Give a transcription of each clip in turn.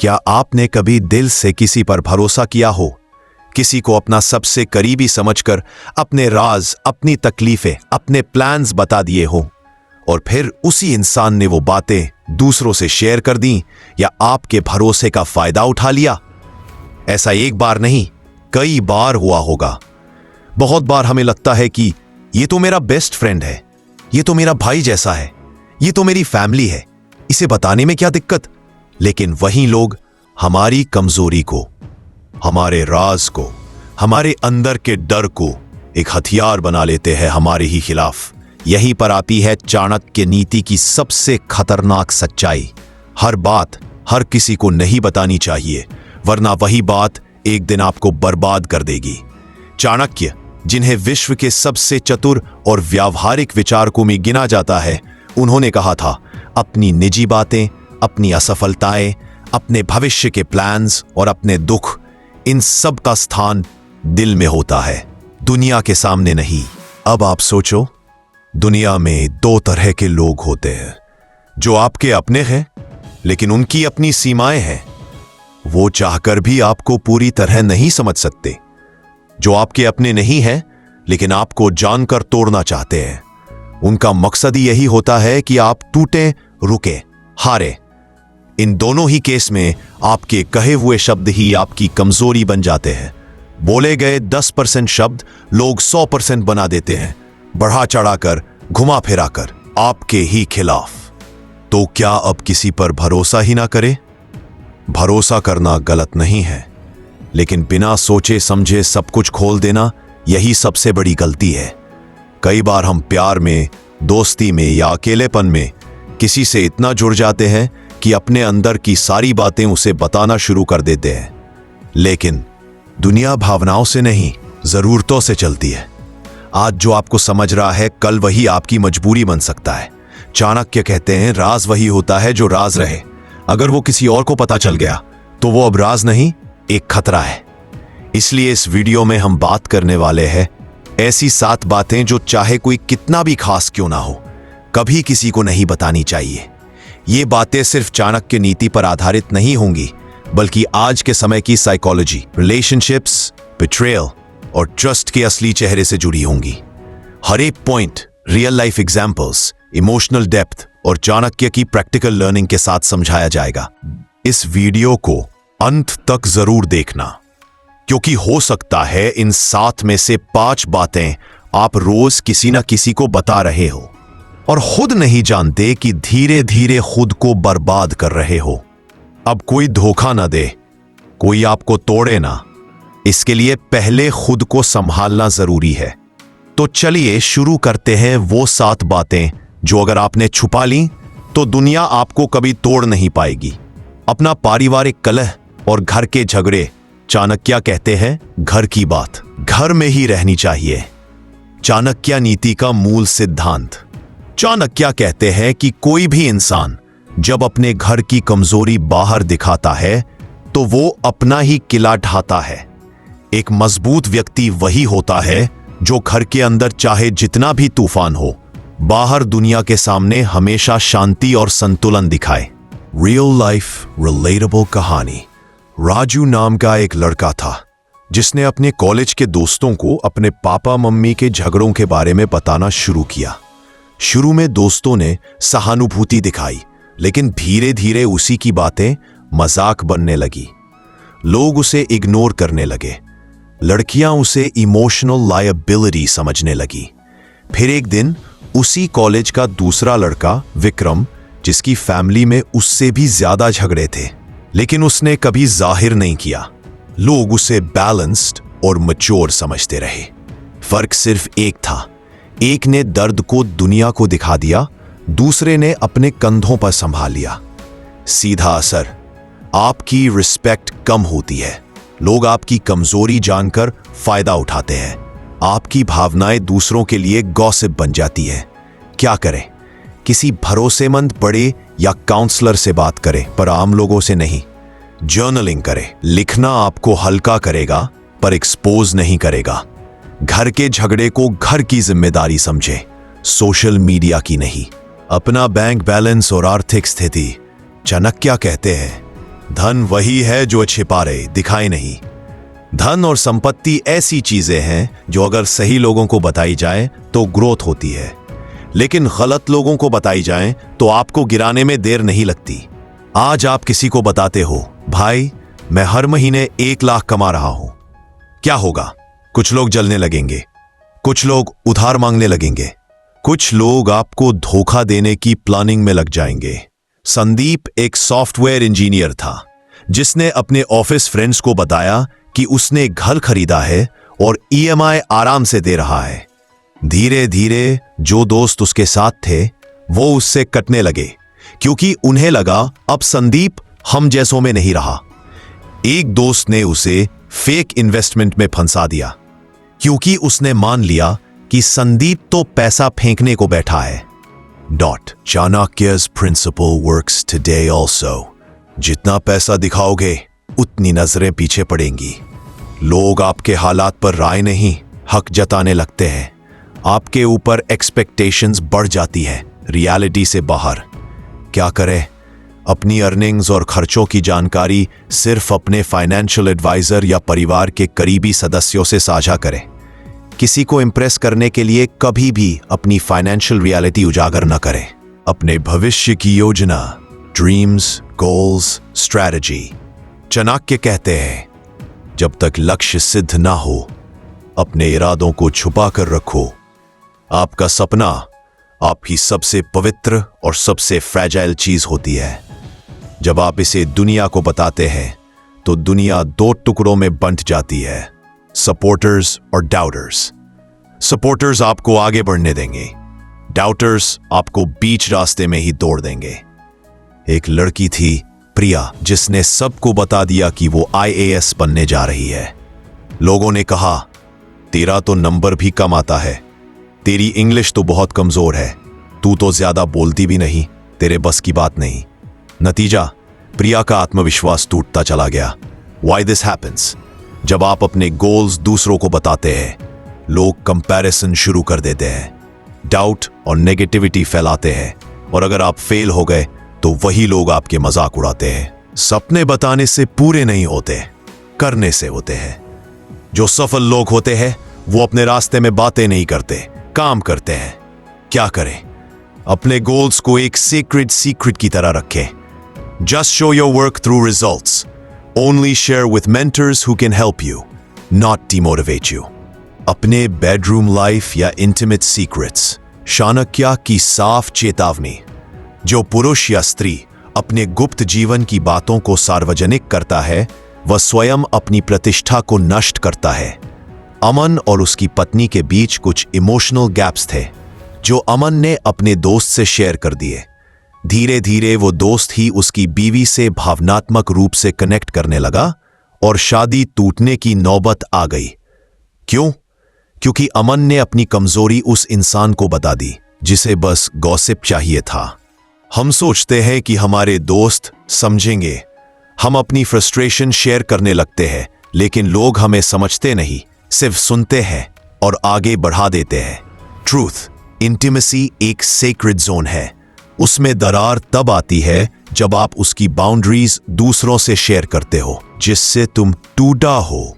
क्या आपने कभी दिल से किसी पर भरोसा किया हो? किसी को अपना सबसे करीबी समझकर अपने राज, अपनी तकलीफें, अपने प्लान्स बता दिए हो और फिर उसी इंसान ने वो बातें दूसरों से शेयर कर दी या आपके भरोसे का फायदा उठा लिया? ऐसा एक बार नहीं, कई बार हुआ होगा। बहुत बार हमें लगता है कि ये तो मेरा बेस्ट फ्रेंड है, ये तो मेरा भाई जैसा है, ये तो मेरी फैमिली है, इसे बताने में क्या दिक्कत? लेकिन वही लोग हमारी कमजोरी को, हमारे राज को, हमारे अंदर के डर को एक हथियार बना लेते हैं हमारे ही खिलाफ। यहीं पर आती है चाणक्य नीति की सबसे खतरनाक सच्चाई। हर बात हर किसी को नहीं बतानी चाहिए, वरना वही बात एक दिन आपको बर्बाद कर देगी। चाणक्य, जिन्हें विश्व के सबसे चतुर और व्यावहारिक विचारकों में गिना जाता है, उन्होंने कहा था, अपनी निजी बातें, अपनी असफलताएं, अपने भविष्य के प्लान्स और अपने दुख, इन सब का स्थान दिल में होता है, दुनिया के सामने नहीं। अब आप सोचो, दुनिया में दो तरह के लोग होते हैं, जो आपके अपने हैं लेकिन उनकी अपनी सीमाएं हैं। वो चाहकर भी आपको पूरी तरह नहीं समझ सकते। जो आपके अपने नहीं हैं लेकिन आपको जानकर तोड़ना चाहते हैं। उनका मकसद ही यही होता है कि आप टूटे, रुके, हारे। इन दोनों ही केस में आपके कहे हुए शब्द ही आपकी कमजोरी बन जाते हैं। बोले गए 10% शब्द लोग 100% बना देते हैं, बढ़ा चढ़ाकर, घुमा फिराकर, आपके ही खिलाफ। तो क्या अब किसी पर भरोसा ही ना करें? भरोसा करना गलत नहीं है, लेकिन बिना सोचे समझे सब कुछ खोल देना, यही सबसे बड़ी गलती है। कई बार हम प्यार में, दोस्ती में या अकेलेपन में किसी से इतना जुड़ जाते हैं कि अपने अंदर की सारी बातें उसे बताना शुरू कर देते हैं। लेकिन दुनिया भावनाओं से नहीं, जरूरतों से चलती है। आज जो आपको समझ रहा है, कल वही आपकी मजबूरी बन सकता है। चाणक्य कहते हैं, राज वही होता है जो राज रहे। अगर वो किसी और को पता चल गया तो वो अब राज नहीं, एक खतरा है। इसलिए इस वीडियो में हम बात करने वाले हैं ऐसी 7 बातें जो चाहे कोई कितना भी खास क्यों ना हो, कभी किसी को नहीं बतानी चाहिए। ये बातें सिर्फ चाणक्य नीति पर आधारित नहीं होंगी, बल्कि आज के समय की साइकोलॉजी, रिलेशनशिप्स, बिट्रेयल और ट्रस्ट के असली चेहरे से जुड़ी होंगी। हर एक point real life examples, emotional depth और चाणक्य की प्रैक्टिकल लर्निंग के साथ समझाया जाएगा। इस वीडियो को अंत तक जरूर देखना, क्योंकि हो सकता है इन 7 में से 5 बातें आप रोज किसी न किसी को बता रहे हो और खुद नहीं जानते कि धीरे धीरे खुद को बर्बाद कर रहे हो। अब कोई धोखा ना दे, कोई आपको तोड़े ना, इसके लिए पहले खुद को संभालना जरूरी है। तो चलिए शुरू करते हैं वो 7 बातें जो अगर आपने छुपा ली तो दुनिया आपको कभी तोड़ नहीं पाएगी। अपना पारिवारिक कलह और घर के झगड़े। चाणक्य कहते हैं, घर की बात घर में ही रहनी चाहिए। चाणक्य नीति का मूल सिद्धांत। चाणक्य कहते हैं कि कोई भी इंसान जब अपने घर की कमजोरी बाहर दिखाता है तो वो अपना ही किला ढाता है। एक मजबूत व्यक्ति वही होता है जो घर के अंदर चाहे जितना भी तूफान हो, बाहर दुनिया के सामने हमेशा शांति और संतुलन दिखाए। रियल लाइफ रिलेटेबल कहानी। राजू नाम का एक लड़का था जिसने अपने कॉलेज के दोस्तों को अपने पापा मम्मी के झगड़ों के बारे में बताना शुरू किया। शुरू में दोस्तों ने सहानुभूति दिखाई, लेकिन धीरे धीरे उसी की बातें मजाक बनने लगी। लोग उसे इग्नोर करने लगे। लड़कियां उसे इमोशनल लायबिलिटी समझने लगी। फिर एक दिन उसी कॉलेज का दूसरा लड़का विक्रम, जिसकी फैमिली में उससे भी ज्यादा झगड़े थे, लेकिन उसने कभी जाहिर नहीं किया। लोग उसे बैलेंस्ड और मैच्योर समझते रहे। फर्क सिर्फ एक था, एक ने दर्द को दुनिया को दिखा दिया, दूसरे ने अपने कंधों पर संभाल लिया। सीधा असर, आपकी रिस्पेक्ट कम होती है। लोग आपकी कमजोरी जानकर फायदा उठाते हैं। आपकी भावनाएं दूसरों के लिए गॉसिप बन जाती है। क्या करें? किसी भरोसेमंद बड़े या काउंसलर से बात करें, पर आम लोगों से नहीं। जर्नलिंग करें। लिखना आपको हल्का करेगा पर एक्सपोज नहीं करेगा। घर के झगड़े को घर की जिम्मेदारी समझे, सोशल मीडिया की नहीं। अपना बैंक बैलेंस और आर्थिक स्थिति। चाणक्य कहते हैं, धन वही है जो छिपा रहे, दिखाए नहीं। धन और संपत्ति ऐसी चीजें हैं जो अगर सही लोगों को बताई जाए तो ग्रोथ होती है, लेकिन गलत लोगों को बताई जाए तो आपको गिराने में देर नहीं लगती। आज आप किसी को बताते हो, भाई मैं हर महीने 1 लाख कमा रहा हूं, क्या होगा? कुछ लोग जलने लगेंगे, कुछ लोग उधार मांगने लगेंगे, कुछ लोग आपको धोखा देने की प्लानिंग में लग जाएंगे। संदीप एक सॉफ्टवेयर इंजीनियर था जिसने अपने ऑफिस फ्रेंड्स को बताया कि उसने घर खरीदा है और ईएमआई आराम से दे रहा है। धीरे धीरे जो दोस्त उसके साथ थे वो उससे कटने लगे, क्योंकि उन्हें लगा अब संदीप हम जैसों में नहीं रहा। एक दोस्त ने उसे फेक इन्वेस्टमेंट में फंसा दिया, क्योंकि उसने मान लिया कि संदीप तो पैसा फेंकने को बैठा है। चाणक्य's principle works today also. जितना पैसा दिखाओगे उतनी नजरें पीछे पड़ेंगी। लोग आपके हालात पर राय नहीं, हक जताने लगते हैं। आपके ऊपर एक्सपेक्टेशंस बढ़ जाती है रियलिटी से बाहर। क्या करें? अपनी अर्निंग्स और खर्चों की जानकारी सिर्फ अपने फाइनेंशियल एडवाइजर या परिवार के करीबी सदस्यों से साझा करें। किसी को इंप्रेस करने के लिए कभी भी अपनी फाइनेंशियल रियलिटी उजागर न करें। अपने भविष्य की योजना, ड्रीम्स, गोल्स, स्ट्रैटेजी। चाणक्य कहते हैं, जब तक लक्ष्य सिद्ध ना हो अपने इरादों को छुपा कर रखो। आपका सपना आप ही सबसे पवित्र और सबसे फ्रैजाइल चीज होती है। जब आप इसे दुनिया को बताते हैं तो दुनिया 2 टुकड़ों में बंट जाती है, सपोर्टर्स और डाउटर्स। सपोर्टर्स आपको आगे बढ़ने देंगे, डाउटर्स आपको बीच रास्ते में ही तोड़ देंगे। एक लड़की थी प्रिया, जिसने सबको बता दिया कि वो IAS बनने जा रही है। लोगों ने कहा, तेरा तो नंबर भी कम आता है, तेरी इंग्लिश तो बहुत कमजोर है, तू तो ज्यादा बोलती भी नहीं, तेरे बस की बात नहीं। नतीजा, प्रिया का आत्मविश्वास टूटता चला गया। Why this happens? जब आप अपने गोल्स दूसरों को बताते हैं, लोग कंपैरिजन शुरू कर देते हैं, डाउट और नेगेटिविटी फैलाते हैं, और अगर आप फेल हो गए तो वही लोग आपके मजाक उड़ाते हैं। सपने बताने से पूरे नहीं होते, करने से होते हैं। जो सफल लोग होते हैं वो अपने रास्ते में बातें नहीं करते, काम करते हैं। क्या करें? अपने गोल्स को एक सीक्रेट की तरह रखें। Just show your work through results. Only share with mentors who can help you, not demotivate you. अपने बेडरूम लाइफ या इंटीमेट सीक्रेट्स। चाणक्य की साफ चेतावनी, जो पुरुष या स्त्री अपने गुप्त जीवन की बातों को सार्वजनिक करता है वह स्वयं अपनी प्रतिष्ठा को नष्ट करता है। अमन और उसकी पत्नी के बीच कुछ इमोशनल गैप्स थे जो अमन ने अपने दोस्त से शेयर कर दिए। धीरे धीरे वो दोस्त ही उसकी बीवी से भावनात्मक रूप से कनेक्ट करने लगा और शादी टूटने की नौबत आ गई। क्यों? क्योंकि अमन ने अपनी कमजोरी उस इंसान को बता दी जिसे बस गॉसिप चाहिए था। हम सोचते हैं कि हमारे दोस्त समझेंगे, हम अपनी फ्रस्ट्रेशन शेयर करने लगते हैं, लेकिन लोग हमें समझते नहीं, सिर्फ सुनते हैं और आगे बढ़ा देते हैं। ट्रूथ, इंटीमेसी एक सेक्रेड जोन है। उसमें दरार तब आती है जब आप उसकी बाउंड्रीज दूसरों से शेयर करते हो। जिससे तुम टूटा हो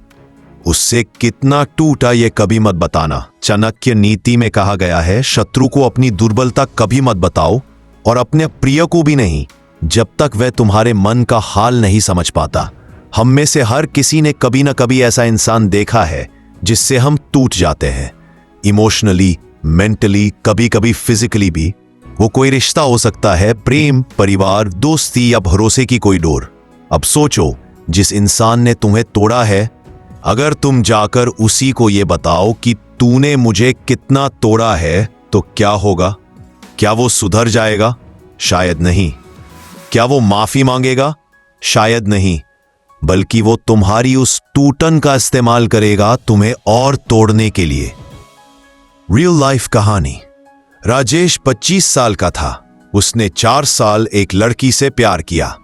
उससे कितना टूटा ये कभी मत बताना। चाणक्य नीति में कहा गया है, शत्रु को अपनी दुर्बलता कभी मत बताओ और अपने प्रिय को भी नहीं, जब तक वह तुम्हारे मन का हाल नहीं समझ पाता। हम में से हर किसी ने कभी ना कभी ऐसा इंसान देखा है जिससे हम टूट जाते हैं, इमोशनली, मेंटली, कभी कभी फिजिकली भी। वो कोई रिश्ता हो सकता है, प्रेम, परिवार, दोस्ती या भरोसे की कोई डोर। अब सोचो, जिस इंसान ने तुम्हें तोड़ा है, अगर तुम जाकर उसी को ये बताओ कि तूने मुझे कितना तोड़ा है तो क्या होगा? क्या वो सुधर जाएगा? शायद नहीं। क्या वो माफी मांगेगा? शायद नहीं, बल्कि वो तुम्हारी उस टूटन का इस्तेमाल करेगा तुम्हें और तोड़ने के लिए। रियल लाइफ कहानी। राजेश 25 साल का था। उसने 4 साल एक लड़की से प्यार किया।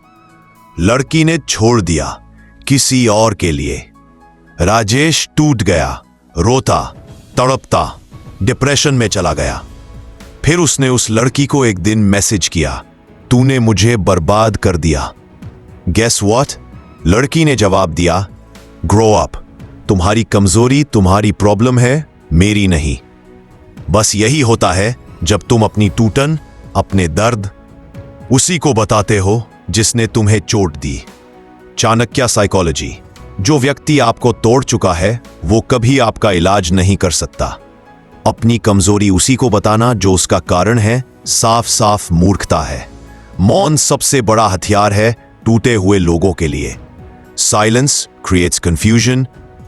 लड़की ने छोड़ दिया किसी और के लिए। राजेश टूट गया, रोता, तड़पता, डिप्रेशन में चला गया। फिर उसने उस लड़की को एक दिन मैसेज किया, तूने मुझे बर्बाद कर दिया। Guess what? लड़की ने जवाब दिया, ग्रो अप। तुम्हारी कमजोरी तुम्हारी प्रॉब्लम है, मेरी नहीं। बस यही होता है जब तुम अपनी टूटन, अपने दर्द उसी को बताते हो जिसने तुम्हें चोट दी। चाणक्य साइकोलॉजी। जो व्यक्ति आपको तोड़ चुका है वो कभी आपका इलाज नहीं कर सकता। अपनी कमजोरी उसी को बताना जो उसका कारण है, साफ साफ मूर्खता है। मौन सबसे बड़ा हथियार है टूटे हुए लोगों के लिए। Silence creates confusion,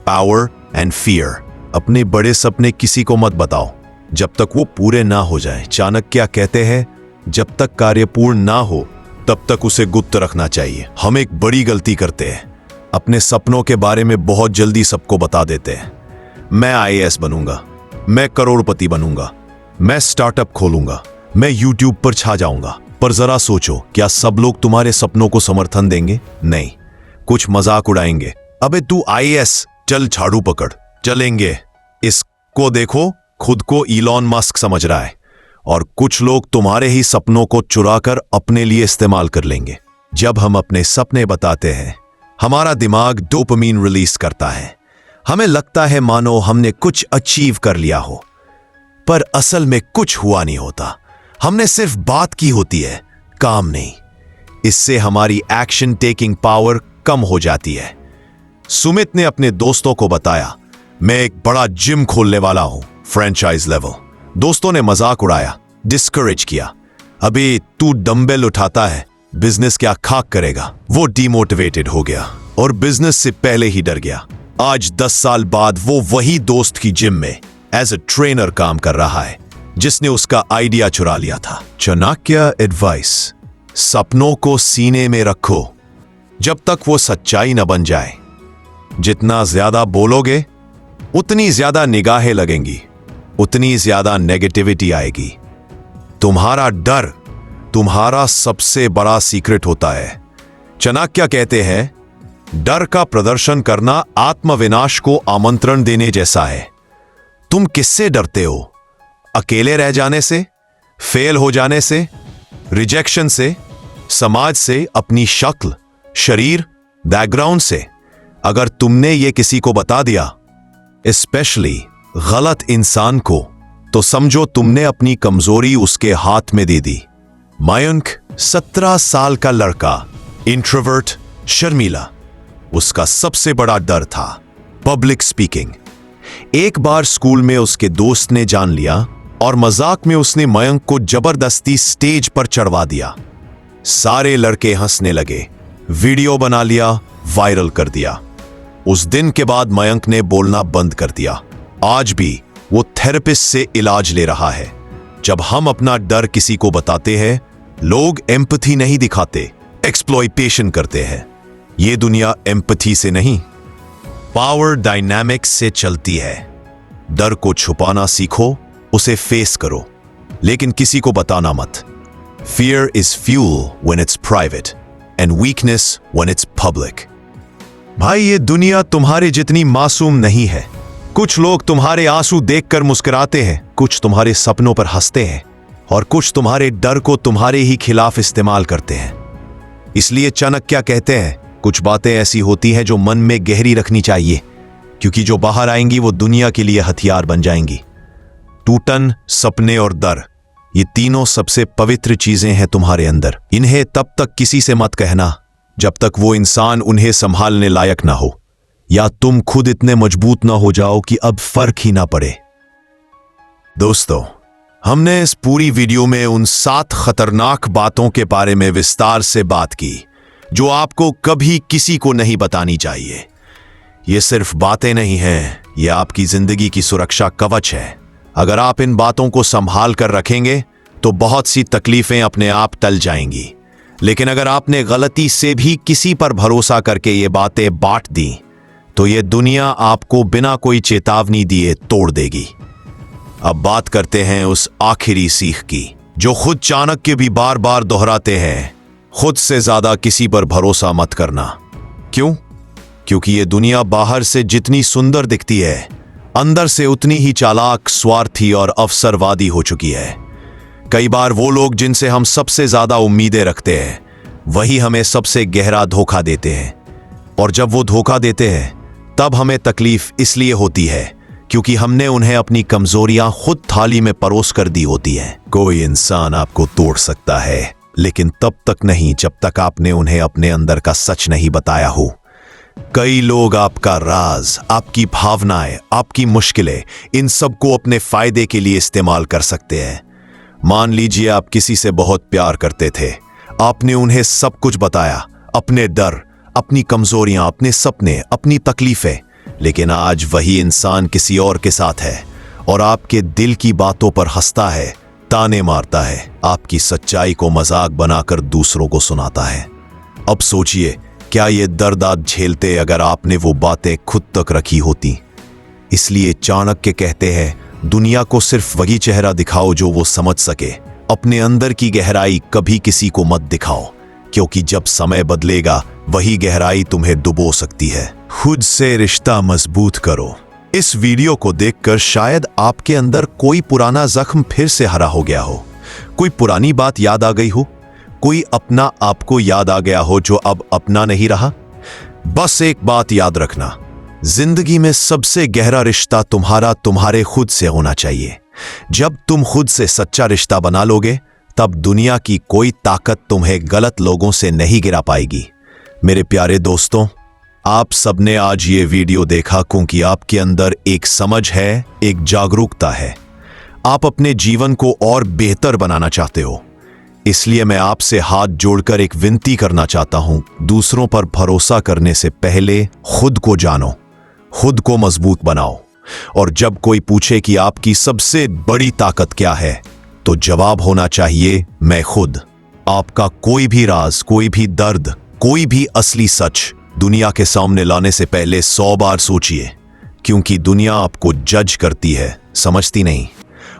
power and fear. अपने बड़े सपने किसी को मत बताओ जब तक वो पूरे ना हो जाएं। चाणक्य कहते हैं, जब तक कार्य पूर्ण ना हो तब तक उसे गुप्त रखना चाहिए। हम एक बड़ी गलती करते हैं, अपने सपनों के बारे में बहुत जल्दी सबको बता देते हैं। मैं आईएएस बनूंगा, मैं करोड़पति बनूंगा, मैं स्टार्टअप खोलूंगा, मैं यूट्यूब पर छा जाऊंगा। पर जरा सोचो, क्या सब लोग तुम्हारे सपनों को समर्थन देंगे? नहीं, कुछ मजाक उड़ाएंगे। अबे तू आईएएस, चल झाड़ू पकड़, चलेंगे। इसको देखो, खुद को इलॉन मस्क समझ रहा है। और कुछ लोग तुम्हारे ही सपनों को चुराकर अपने लिए इस्तेमाल कर लेंगे। जब हम अपने सपने बताते हैं, हमारा दिमाग डोपामीन रिलीज करता है। हमें लगता है मानो हमने कुछ अचीव कर लिया हो, पर असल में कुछ हुआ नहीं होता। हमने सिर्फ बात की होती है, काम नहीं। इससे हमारी एक्शन टेकिंग पावर कम हो जाती है। सुमित ने अपने दोस्तों को बताया, मैं एक बड़ा जिम खोलने वाला हूं, फ्रेंचाइज लेवल। दोस्तों ने मजाक उड़ाया, डिस्करेज किया। अभी तू डंबल उठाता है, बिजनेस क्या खाक करेगा। वो डिमोटिवेटेड हो गया और बिजनेस से पहले ही डर गया। आज 10 साल बाद वो वही दोस्त की जिम में एज अ ट्रेनर काम कर रहा है जिसने उसका आइडिया चुरा लिया था। चाणक्य एडवाइस, सपनों को सीने में रखो जब तक वो सच्चाई न बन जाए। जितना ज्यादा बोलोगे उतनी ज्यादा निगाहें लगेंगी, उतनी ज्यादा नेगेटिविटी आएगी। तुम्हारा डर तुम्हारा सबसे बड़ा सीक्रेट होता है। चाणक्य कहते हैं, डर का प्रदर्शन करना आत्मविनाश को आमंत्रण देने जैसा है। तुम किससे डरते हो? अकेले रह जाने से, फेल हो जाने से, रिजेक्शन से, समाज से, अपनी शक्ल, शरीर, बैकग्राउंड से? अगर तुमने ये किसी को बता दिया, स्पेशली गलत इंसान को, तो समझो तुमने अपनी कमजोरी उसके हाथ में दे दी। मयंक 17 साल का लड़का, इंट्रोवर्ट, शर्मीला। उसका सबसे बड़ा डर था पब्लिक स्पीकिंग। एक बार स्कूल में उसके दोस्त ने जान लिया और मजाक में उसने मयंक को जबरदस्ती स्टेज पर चढ़वा दिया। सारे लड़के हंसने लगे, वीडियो बना लिया, वायरल कर दिया। उस दिन के बाद मयंक ने बोलना बंद कर दिया। आज भी वो थेरेपिस्ट से इलाज ले रहा है। जब हम अपना डर किसी को बताते हैं, लोग एम्पैथी नहीं दिखाते, एक्सप्लॉइटेशन करते हैं। ये दुनिया एम्पैथी से नहीं, पावर डायनामिक्स से चलती है। डर को छुपाना सीखो, उसे फेस करो, लेकिन किसी को बताना मत। Fear is fuel when it's private and weakness when it's public. भाई, ये दुनिया तुम्हारे जितनी मासूम नहीं है। कुछ लोग तुम्हारे आंसू देखकर मुस्कुराते हैं, कुछ तुम्हारे सपनों पर हंसते हैं और कुछ तुम्हारे डर को तुम्हारे ही खिलाफ इस्तेमाल करते हैं। इसलिए चाणक्य कहते हैं, कुछ बातें ऐसी होती हैं जो मन में गहरी रखनी चाहिए, क्योंकि जो बाहर आएंगी वो दुनिया के लिए हथियार बन जाएंगी। टूटन, सपने और डर, ये तीनों सबसे पवित्र चीजें हैं तुम्हारे अंदर। इन्हें तब तक किसी से मत कहना जब तक वो इंसान उन्हें संभालने लायक ना हो, या तुम खुद इतने मजबूत ना हो जाओ कि अब फर्क ही ना पड़े। दोस्तों, हमने इस पूरी वीडियो में उन 7 खतरनाक बातों के बारे में विस्तार से बात की जो आपको कभी किसी को नहीं बतानी चाहिए। ये सिर्फ बातें नहीं हैं, ये आपकी जिंदगी की सुरक्षा कवच है। अगर आप इन बातों को संभाल कर रखेंगे तो बहुत सी तकलीफें अपने आप टल जाएंगी। लेकिन अगर आपने गलती से भी किसी पर भरोसा करके ये बातें बांट दी तो ये दुनिया आपको बिना कोई चेतावनी दिए तोड़ देगी। अब बात करते हैं उस आखिरी सीख की जो खुद चाणक्य भी बार बार दोहराते हैं, खुद से ज्यादा किसी पर भरोसा मत करना। क्यों? क्योंकि ये दुनिया बाहर से जितनी सुंदर दिखती है, अंदर से उतनी ही चालाक, स्वार्थी और अवसरवादी हो चुकी है। कई बार वो लोग जिनसे हम सबसे ज्यादा उम्मीदें रखते हैं वही हमें सबसे गहरा धोखा देते हैं। और जब वो धोखा देते हैं तब हमें तकलीफ इसलिए होती है क्योंकि हमने उन्हें अपनी कमजोरियां खुद थाली में परोस कर दी होती हैं। कोई इंसान आपको तोड़ सकता है, लेकिन तब तक नहीं जब तक आपने उन्हें अपने अंदर का सच नहीं बताया हो। कई लोग आपका राज, आपकी भावनाएं, आपकी मुश्किलें, इन सब को अपने फायदे के लिए इस्तेमाल कर सकते हैं। मान लीजिए आप किसी से बहुत प्यार करते थे, आपने उन्हें सब कुछ बताया, अपने डर, अपनी कमजोरियां, अपने सपने, अपनी तकलीफें, लेकिन आज वही इंसान किसी और के साथ है और आपके दिल की बातों पर हंसता है, ताने मारता है, आपकी सच्चाई को मजाक बनाकर दूसरों को सुनाता है। अब सोचिए, क्या ये दर्द आप झेलते अगर आपने वो बातें खुद तक रखी होती? इसलिए चाणक्य कहते हैं, दुनिया को सिर्फ वही चेहरा दिखाओ जो वो समझ सके। अपने अंदर की गहराई कभी किसी को मत दिखाओ, क्योंकि जब समय बदलेगा वही गहराई तुम्हें डुबो सकती है। खुद से रिश्ता मजबूत करो। इस वीडियो को देखकर शायद आपके अंदर कोई पुराना जख्म फिर से हरा हो गया हो, कोई पुरानी बात याद आ गई हो, कोई अपना आपको याद आ गया हो जो अब अपना नहीं रहा। बस एक बात याद रखना, जिंदगी में सबसे गहरा रिश्ता तुम्हारे खुद से होना चाहिए। जब तुम खुद से सच्चा रिश्ता बना लोगे तब दुनिया की कोई ताकत तुम्हें गलत लोगों से नहीं गिरा पाएगी। मेरे प्यारे दोस्तों, आप सबने आज ये वीडियो देखा क्योंकि आपके अंदर एक समझ है, एक जागरूकता है। आप अपने जीवन को और बेहतर बनाना चाहते हो। इसलिए मैं आपसे हाथ जोड़कर एक विनती करना चाहता हूं, दूसरों पर भरोसा करने से पहले खुद को जानो, खुद को मजबूत बनाओ। और जब कोई पूछे कि आपकी सबसे बड़ी ताकत क्या है, तो जवाब होना चाहिए, मैं खुद। आपका कोई भी राज, कोई भी दर्द, कोई भी असली सच दुनिया के सामने लाने से पहले 100 बार सोचिए, क्योंकि दुनिया आपको जज करती है, समझती नहीं।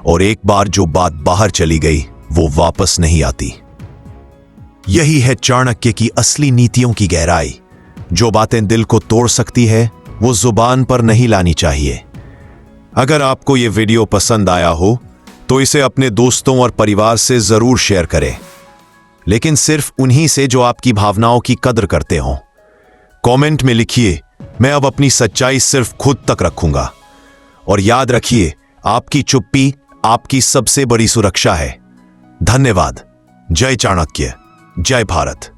और एक बार जो बात बाहर चली गई वो वापस नहीं आती। यही है चाणक्य की असली नीतियों की गहराई। जो बातें दिल को तोड़ सकती है वो जुबान पर नहीं लानी चाहिए। अगर आपको ये वीडियो पसंद आया हो तो इसे अपने दोस्तों और परिवार से जरूर शेयर करें, लेकिन सिर्फ उन्हीं से जो आपकी भावनाओं की कदर करते हों। कमेंट में लिखिए, मैं अब अपनी सच्चाई सिर्फ खुद तक रखूंगा। और याद रखिए, आपकी चुप्पी आपकी सबसे बड़ी सुरक्षा है। धन्यवाद। जय चाणक्य, जय भारत।